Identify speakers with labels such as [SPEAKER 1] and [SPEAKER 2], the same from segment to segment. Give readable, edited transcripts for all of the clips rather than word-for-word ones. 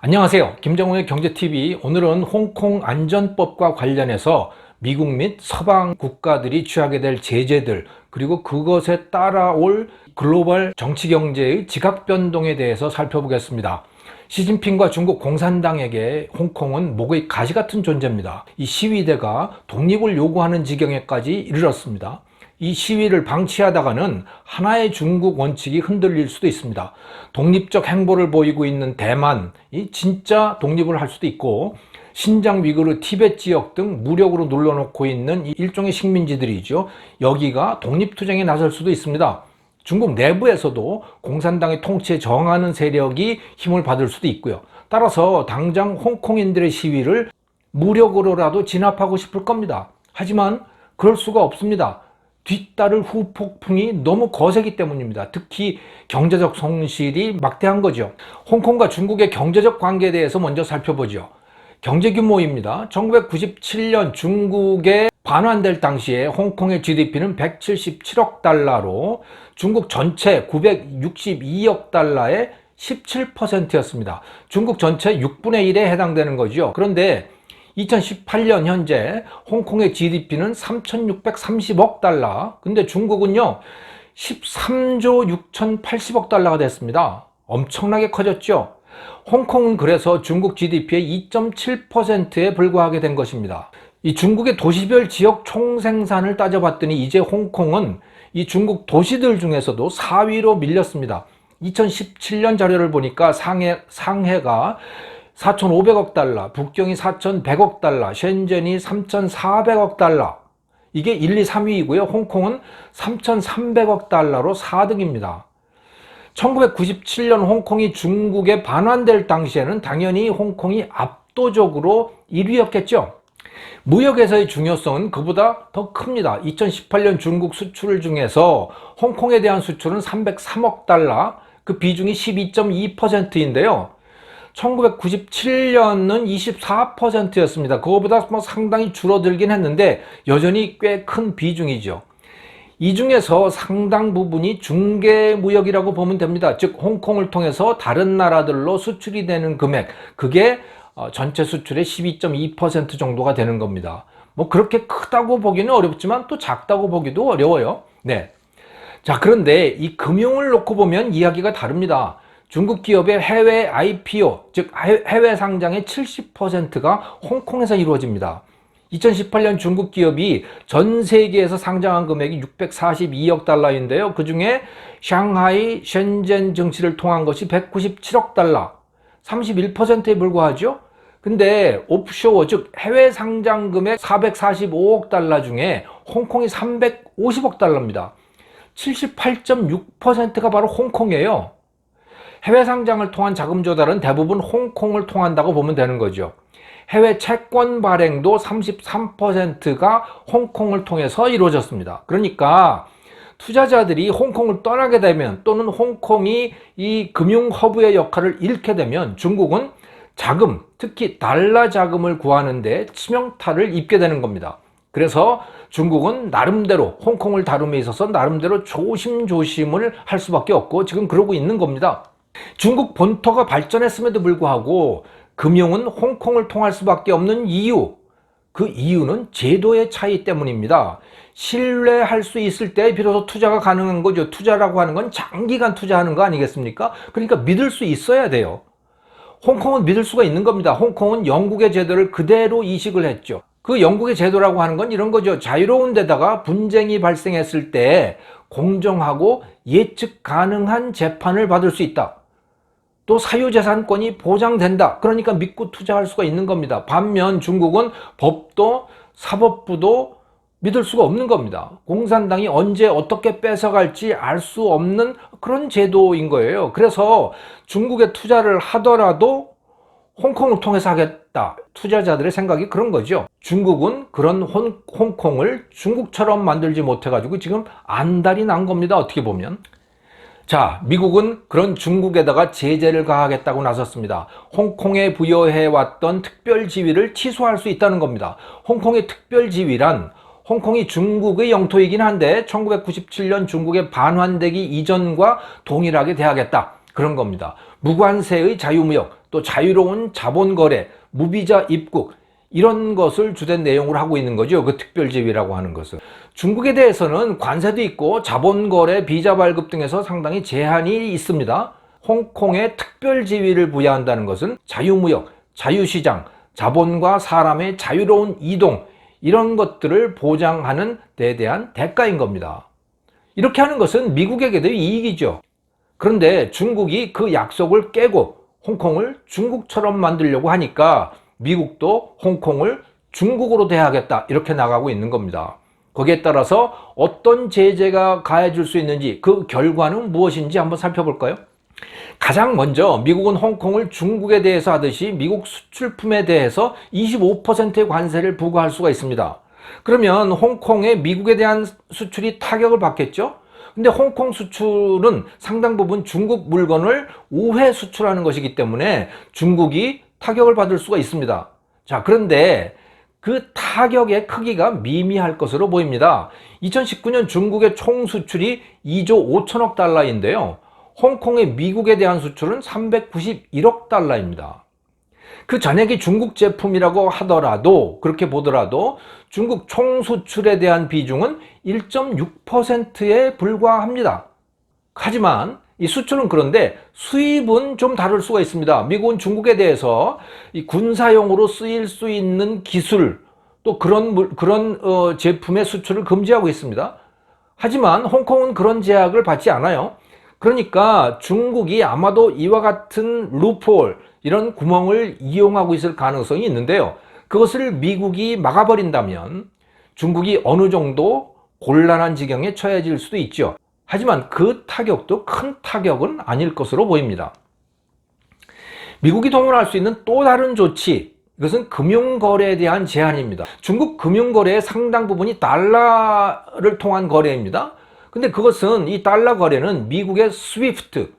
[SPEAKER 1] 안녕하세요. 김정우의 경제TV. 오늘은 홍콩 안전법과 관련해서 미국 및 서방 국가들이 취하게 될 제재들, 그리고 그것에 따라올 글로벌 정치 경제의 지각 변동에 대해서 살펴보겠습니다. 시진핑과 중국 공산당에게 홍콩은 목의 가시 같은 존재입니다. 이 시위대가 독립을 요구하는 지경에까지 이르렀습니다. 이 시위를 방치하다가는 하나의 중국 원칙이 흔들릴 수도 있습니다. 독립적 행보를 보이고 있는 대만이 진짜 독립을 할 수도 있고, 신장 위구르 티베트 지역 등 무력으로 눌러놓고 있는 일종의 식민지들이죠. 여기가 독립투쟁에 나설 수도 있습니다. 중국 내부에서도 공산당의 통치에 저항하는 세력이 힘을 받을 수도 있고요. 따라서 당장 홍콩인들의 시위를 무력으로라도 진압하고 싶을 겁니다. 하지만 그럴 수가 없습니다. 뒤따를 후폭풍이 너무 거세기 때문입니다. 특히 경제적 손실이 막대한 거죠. 홍콩과 중국의 경제적 관계에 대해서 먼저 살펴보죠. 경제 규모입니다. 1997년 중국에 반환될 당시에 홍콩의 GDP는 177억 달러로 중국 전체 962억 달러의 17%였습니다. 중국 전체 6분의 1에 해당되는 거죠. 그런데 2018년 현재 홍콩의 GDP는 3,630억 달러, 근데 중국은요 13조 6,080억 달러가 됐습니다. 엄청나게 커졌죠. 홍콩은 그래서 중국 GDP의 2.7%에 불과하게 된 것입니다. 이 중국의 도시별 지역 총생산을 따져봤더니 이제 홍콩은 이 중국 도시들 중에서도 4위로 밀렸습니다. 2017년 자료를 보니까 상해가 4,500억 달러, 북경이 4,100억 달러, 셴젠이 3,400억 달러. 이게 1, 2, 3위이고요. 홍콩은 3,300억 달러로 4등입니다. 1997년 홍콩이 중국에 반환될 당시에는 당연히 홍콩이 압도적으로 1위였겠죠. 무역에서의 중요성은 그보다 더 큽니다. 2018년 중국 수출 중에서 홍콩에 대한 수출은 303억 달러, 그 비중이 12.2%인데요. 1997년은 24%였습니다. 그거보다 상당히 줄어들긴 했는데 여전히 꽤 큰 비중이죠. 이 중에서 상당 부분이 중개무역이라고 보면 됩니다. 즉 홍콩을 통해서 다른 나라들로 수출이 되는 금액, 그게 전체 수출의 12.2% 정도가 되는 겁니다. 뭐 그렇게 크다고 보기는 어렵지만 또 작다고 보기도 어려워요. 네. 자, 그런데 이 금융을 놓고 보면 이야기가 다릅니다. 중국 기업의 해외 IPO, 즉 해외 상장의 70%가 홍콩에서 이루어집니다. 2018년 중국 기업이 전 세계에서 상장한 금액이 642억 달러인데요. 그 중에 상하이, 셴젠 증시를 통한 것이 197억 달러, 31%에 불과하죠. 근데 오프쇼어, 즉 해외 상장 금액 445억 달러 중에 홍콩이 350억 달러입니다. 78.6%가 바로 홍콩이에요. 해외 상장을 통한 자금 조달은 대부분 홍콩을 통한다고 보면 되는 거죠. 해외 채권 발행도 33%가 홍콩을 통해서 이루어졌습니다. 그러니까 투자자들이 홍콩을 떠나게 되면, 또는 홍콩이 이 금융 허브의 역할을 잃게 되면 중국은 자금, 특히 달러 자금을 구하는데 치명타를 입게 되는 겁니다. 그래서 중국은 나름대로 홍콩을 다룸에 있어서 나름대로 조심조심을 할 수밖에 없고 지금 그러고 있는 겁니다. 중국 본토가 발전했음에도 불구하고 금융은 홍콩을 통할 수밖에 없는 이유, 그 이유는 제도의 차이 때문입니다. 신뢰할 수 있을 때 비로소 투자가 가능한 거죠. 투자라고 하는 건 장기간 투자하는 거 아니겠습니까? 그러니까 믿을 수 있어야 돼요. 홍콩은 믿을 수가 있는 겁니다. 홍콩은 영국의 제도를 그대로 이식을 했죠. 그 영국의 제도라고 하는 건 이런 거죠. 자유로운 데다가 분쟁이 발생했을 때 공정하고 예측 가능한 재판을 받을 수 있다. 또 사유재산권이 보장된다. 그러니까 믿고 투자할 수가 있는 겁니다. 반면 중국은 법도 사법부도 믿을 수가 없는 겁니다. 공산당이 언제 어떻게 뺏어갈지 알 수 없는 그런 제도인 거예요. 그래서 중국에 투자를 하더라도 홍콩을 통해서 하겠다. 투자자들의 생각이 그런 거죠. 중국은 그런 홍콩을 중국처럼 만들지 못해가지고 지금 안달이 난 겁니다. 어떻게 보면. 자, 미국은 그런 중국에다가 제재를 가하겠다고 나섰습니다. 홍콩에 부여해왔던 특별지위를 취소할 수 있다는 겁니다. 홍콩의 특별지위란 홍콩이 중국의 영토이긴 한데 1997년 중국에 반환되기 이전과 동일하게 대하겠다. 그런 겁니다. 무관세의 자유무역, 또 자유로운 자본거래, 무비자 입국 이런 것을 주된 내용으로 하고 있는 거죠. 그 특별지위라고 하는 것은. 중국에 대해서는 관세도 있고 자본거래, 비자 발급 등에서 상당히 제한이 있습니다. 홍콩에 특별지위를 부여한다는 것은 자유무역, 자유시장, 자본과 사람의 자유로운 이동 이런 것들을 보장하는 데 대한 대가인 겁니다. 이렇게 하는 것은 미국에게도 이익이죠. 그런데 중국이 그 약속을 깨고 홍콩을 중국처럼 만들려고 하니까 미국도 홍콩을 중국으로 대하겠다 이렇게 나가고 있는 겁니다. 거기에 따라서 어떤 제재가 가해질 수 있는지 그 결과는 무엇인지 한번 살펴볼까요? 가장 먼저 미국은 홍콩을 중국에 대해서 하듯이 미국 수출품에 대해서 25%의 관세를 부과할 수가 있습니다. 그러면 홍콩의 미국에 대한 수출이 타격을 받겠죠? 근데 홍콩 수출은 상당 부분 중국 물건을 우회 수출하는 것이기 때문에 중국이 타격을 받을 수가 있습니다. 자, 그런데 그 타격의 크기가 미미할 것으로 보입니다. 2019년 중국의 총 수출이 2조 5천억 달러인데요. 홍콩의 미국에 대한 수출은 391억 달러입니다. 그 전액이 중국 제품이라고 하더라도, 그렇게 보더라도 중국 총 수출에 대한 비중은 1.6%에 불과합니다. 하지만 이 수출은 그런데 수입은 좀 다를 수가 있습니다. 미국은 중국에 대해서 이 군사용으로 쓰일 수 있는 기술, 또 그런 제품의 수출을 금지하고 있습니다. 하지만 홍콩은 그런 제약을 받지 않아요. 그러니까 중국이 아마도 이와 같은 루폴, 이런 구멍을 이용하고 있을 가능성이 있는데요. 그것을 미국이 막아버린다면 중국이 어느 정도 곤란한 지경에 처해질 수도 있죠. 하지만 그 타격도 큰 타격은 아닐 것으로 보입니다. 미국이 동원할 수 있는 또 다른 조치, 이것은 금융거래에 대한 제한입니다. 중국 금융거래의 상당 부분이 달러를 통한 거래입니다. 근데 그것은 이 달러 거래는 미국의 SWIFT,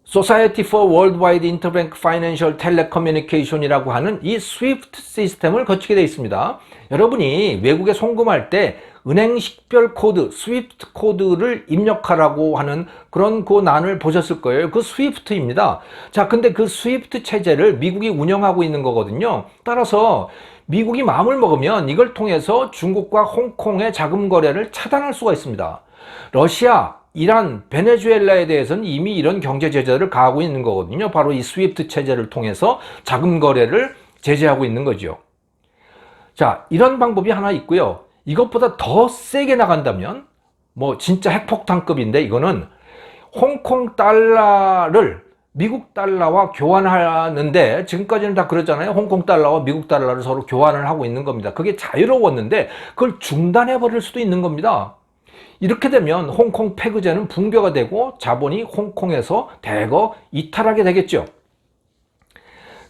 [SPEAKER 1] Society for Worldwide Interbank Financial Telecommunication이라고 하는 이 SWIFT 시스템을 거치게 되어 있습니다. 여러분이 외국에 송금할 때 은행 식별 코드, SWIFT 코드를 입력하라고 하는 그런 그 난을 보셨을 거예요. 그 SWIFT입니다. 자, 근데 그 SWIFT 체제를 미국이 운영하고 있는 거거든요. 따라서 미국이 마음을 먹으면 이걸 통해서 중국과 홍콩의 자금 거래를 차단할 수가 있습니다. 러시아, 이란, 베네수엘라에 대해서는 이미 이런 경제 제재를 가하고 있는 거거든요. 바로 이 스위프트 체제를 통해서 자금 거래를 제재하고 있는 거죠. 자, 이런 방법이 하나 있고요. 이것보다 더 세게 나간다면 뭐 진짜 핵폭탄급인데, 이거는 홍콩 달러를 미국 달러와 교환하는데, 지금까지는 다 그랬잖아요. 홍콩 달러와 미국 달러를 서로 교환을 하고 있는 겁니다. 그게 자유로웠는데 그걸 중단해 버릴 수도 있는 겁니다. 이렇게 되면 홍콩 패거제는 붕괴가 되고 자본이 홍콩에서 대거 이탈하게 되겠죠.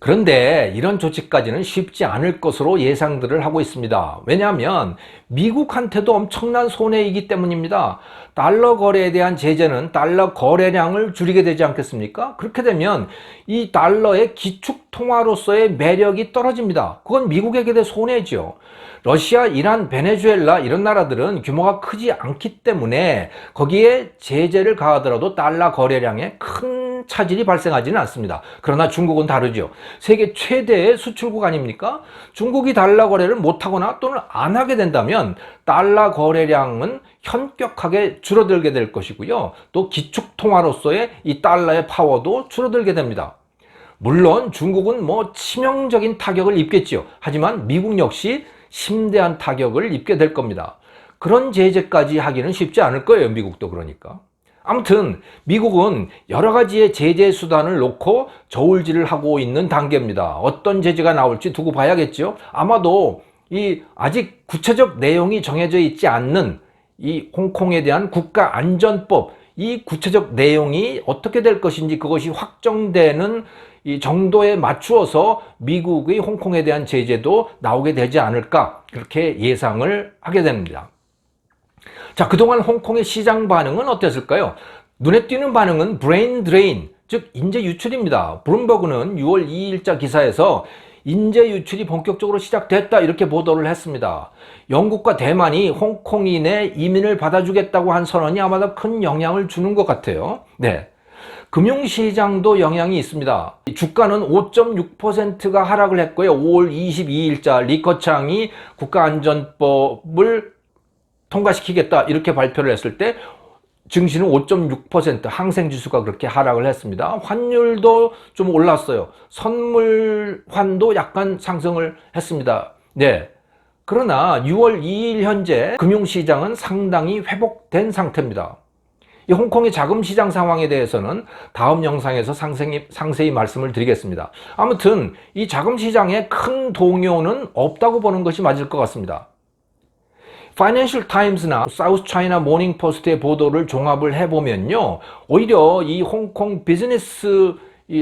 [SPEAKER 1] 그런데 이런 조치까지는 쉽지 않을 것으로 예상들을 하고 있습니다. 왜냐하면 미국한테도 엄청난 손해이기 때문입니다. 달러 거래에 대한 제재는 달러 거래량을 줄이게 되지 않겠습니까? 그렇게 되면 이 달러의 기축 통화로서의 매력이 떨어집니다. 그건 미국에게 대 손해죠. 러시아, 이란, 베네수엘라 이런 나라들은 규모가 크지 않기 때문에 거기에 제재를 가하더라도 달러 거래량에 큰 차질이 발생하지는 않습니다. 그러나 중국은 다르죠. 세계 최대의 수출국 아닙니까? 중국이 달러 거래를 못하거나 또는 안 하게 된다면 달러 거래량은 현격하게 줄어들게 될 것이고요. 또 기축 통화로서의 이 달러의 파워도 줄어들게 됩니다. 물론 중국은 뭐 치명적인 타격을 입겠죠. 하지만 미국 역시 심대한 타격을 입게 될 겁니다. 그런 제재까지 하기는 쉽지 않을 거예요. 미국도. 그러니까 아무튼 미국은 여러 가지의 제재 수단을 놓고 저울질을 하고 있는 단계입니다. 어떤 제재가 나올지 두고 봐야겠죠. 아마도 이 아직 구체적 내용이 정해져 있지 않는 이 홍콩에 대한 국가안전법, 이 구체적 내용이 어떻게 될 것인지 그것이 확정되는 이 정도에 맞추어서 미국의 홍콩에 대한 제재도 나오게 되지 않을까, 그렇게 예상을 하게 됩니다. 자, 그동안 홍콩의 시장 반응은 어땠을까요? 눈에 띄는 반응은 브레인 드레인, 즉 인재 유출입니다. 블룸버그는 6월 2일자 기사에서 인재 유출이 본격적으로 시작됐다 이렇게 보도를 했습니다. 영국과 대만이 홍콩인의 이민을 받아주겠다고 한 선언이 아마도 큰 영향을 주는 것 같아요. 네. 금융시장도 영향이 있습니다. 주가는 5.6%가 하락을 했고요. 5월 22일자 리커창이 국가안전법을 통과시키겠다 이렇게 발표를 했을 때 증시는 5.6%, 항생지수가 그렇게 하락을 했습니다. 환율도 좀 올랐어요. 선물환도 약간 상승을 했습니다. 네. 그러나 6월 2일 현재 금융시장은 상당히 회복된 상태입니다. 이 홍콩의 자금시장 상황에 대해서는 다음 영상에서 상세히 말씀을 드리겠습니다. 아무튼 이 자금시장에 큰 동요는 없다고 보는 것이 맞을 것 같습니다. 파이낸셜 타임스나 사우스 차이나 모닝 포스트의 보도를 종합을 해보면요, 오히려 이 홍콩 비즈니스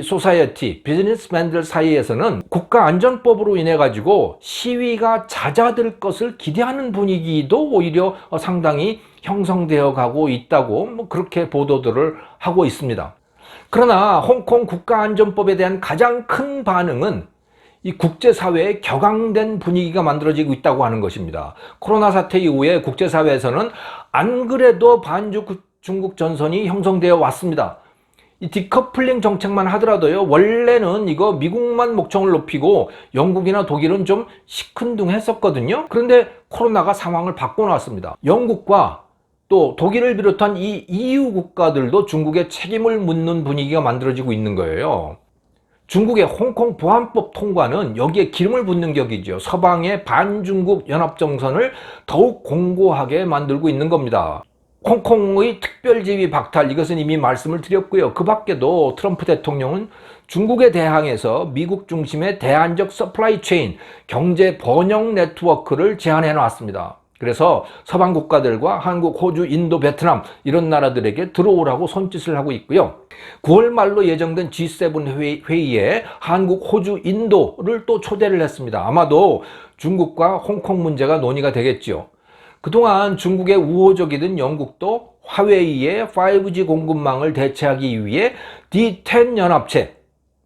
[SPEAKER 1] 소사이어티, 비즈니스맨들 사이에서는 국가안전법으로 인해 가지고 시위가 잦아들 것을 기대하는 분위기도 오히려 상당히 형성되어 가고 있다고 그렇게 보도들을 하고 있습니다. 그러나 홍콩 국가안전법에 대한 가장 큰 반응은 이 국제사회의 격앙된 분위기가 만들어지고 있다고 하는 것입니다. 코로나 사태 이후에 국제사회에서는 안 그래도 반중국 전선이 형성되어 왔습니다. 이 디커플링 정책만 하더라도요, 원래는 이거 미국만 목청을 높이고 영국이나 독일은 좀 시큰둥했었거든요. 그런데 코로나가 상황을 바꿔놨습니다. 영국과 또 독일을 비롯한 이 EU 국가들도 중국에 책임을 묻는 분위기가 만들어지고 있는 거예요. 중국의 홍콩 보안법 통과는 여기에 기름을 붓는 격이죠. 서방의 반중국 연합정선을 더욱 공고하게 만들고 있는 겁니다. 홍콩의 특별지위 박탈, 이것은 이미 말씀을 드렸고요. 그 밖에도 트럼프 대통령은 중국에 대항해서 미국 중심의 대안적 서플라이 체인, 경제 번영 네트워크를 제안해 놨습니다. 그래서 서방 국가들과 한국, 호주, 인도, 베트남 이런 나라들에게 들어오라고 손짓을 하고 있고요. 9월 말로 예정된 G7 회의에 한국, 호주, 인도를 또 초대를 했습니다. 아마도 중국과 홍콩 문제가 논의가 되겠죠. 그동안 중국의 우호적이던 영국도 화웨이의 5G 공급망을 대체하기 위해 D10 연합체,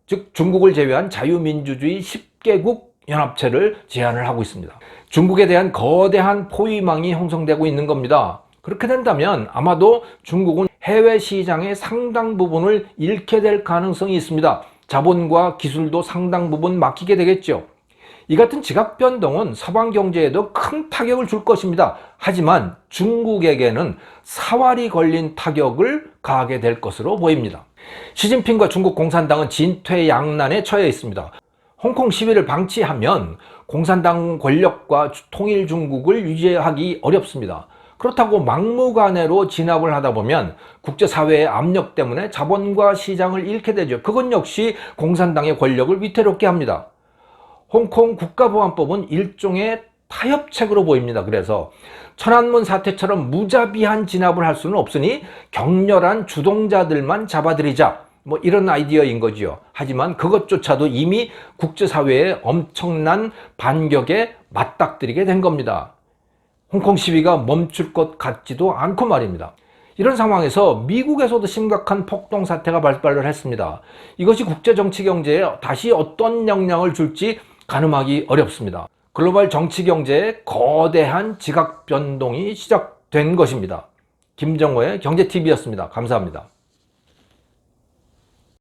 [SPEAKER 1] 즉 중국을 제외한 자유민주주의 10개국 연합체를 제안을 하고 있습니다. 중국에 대한 거대한 포위망이 형성되고 있는 겁니다. 그렇게 된다면 아마도 중국은 해외 시장의 상당 부분을 잃게 될 가능성이 있습니다. 자본과 기술도 상당 부분 막히게 되겠죠. 이 같은 지각 변동은 서방 경제에도 큰 타격을 줄 것입니다. 하지만 중국에게는 사활이 걸린 타격을 가하게 될 것으로 보입니다. 시진핑과 중국 공산당은 진퇴양난에 처해 있습니다. 홍콩 시위를 방치하면 공산당 권력과 통일 중국을 유지하기 어렵습니다. 그렇다고 막무가내로 진압을 하다 보면 국제사회의 압력 때문에 자본과 시장을 잃게 되죠. 그건 역시 공산당의 권력을 위태롭게 합니다. 홍콩 국가보안법은 일종의 타협책으로 보입니다. 그래서 천안문 사태처럼 무자비한 진압을 할 수는 없으니 격렬한 주동자들만 잡아들이자, 이런 아이디어인 거지요. 하지만 그것조차도 이미 국제사회의 엄청난 반격에 맞닥뜨리게 된 겁니다. 홍콩 시위가 멈출 것 같지도 않고 말입니다. 이런 상황에서 미국에서도 심각한 폭동 사태가 발발을 했습니다. 이것이 국제 정치 경제에 다시 어떤 영향을 줄지 가늠하기 어렵습니다. 글로벌 정치 경제에 거대한 지각 변동이 시작된 것입니다. 김정호의 경제TV였습니다. 감사합니다.